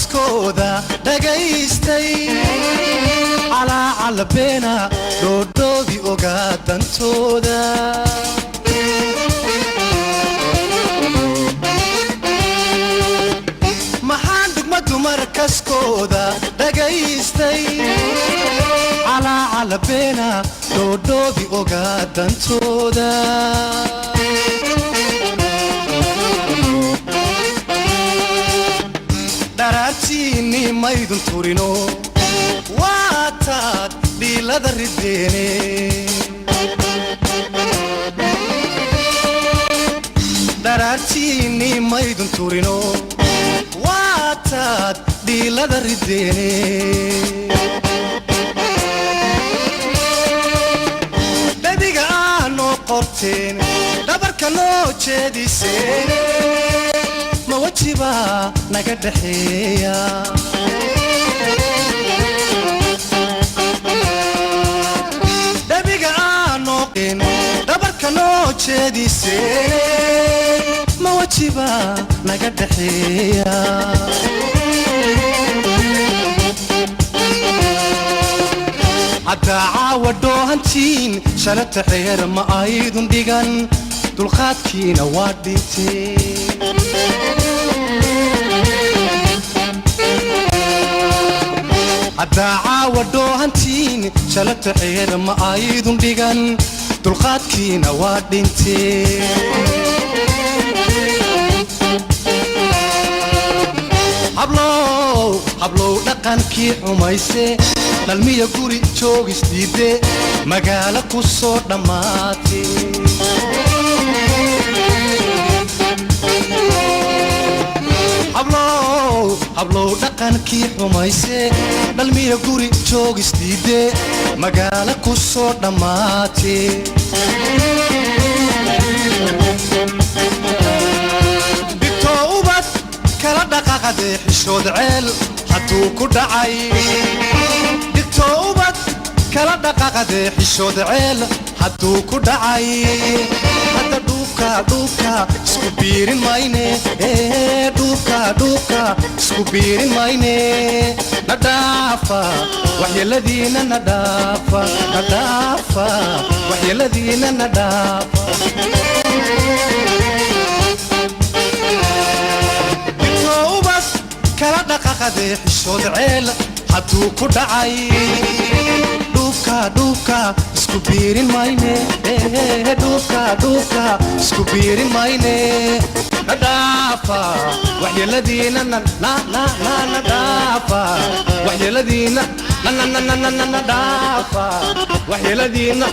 kaskooda dhagaystay على بينا دودي ogaadantooda maxaan degmadu markaskooda dhagaystay على بينا دودي ogaadantooda daraartiini maydun turino waataad dhiilada rideene daraartiini maydun turino waataad dhiilada rideene dhabiga aanoo qorteen dhabarka noo jeediseen ma wajiba naga dhaxeeya dhabarka noo jeediseen ma wajiba naga dhaxeeya haddaa caawa dhoohantiin shalata xeer ma aydun dhigan dulqaadkiina waa dhinteen haddaa caawa dhoohantiin shalata xeer ma aydun dhigan dulqaadkiina waa dhinteen hablow dhaqankii xumayse dhalmiya guri joogis diide magaalo ku soo dhammaatay hablow dhaqankii xumayse dhalmiya guri joogis diide magaalo ku soo dhammaatay bitoo ubad kala dhaqaqade xishood ceel hadduu ku dhacay bitoo ubad kala dhaqaqade xishood ceel hadduu ku dhacay hadda dhuubka isku biirin mayne dhuubka isku biirin mayne nadhaafa waxyeeladiina nadhaafa waxyeeladiina nadhaafa bitoo ubad kala dhaqaqade xishood ceel hadduu ku dhacay dhuubka isku biirin mayne dhuubka isku biirin mayne nadhaafa waxyeeladiina nadhaafa waxyeeladiina nadhaafa waxyeeladiina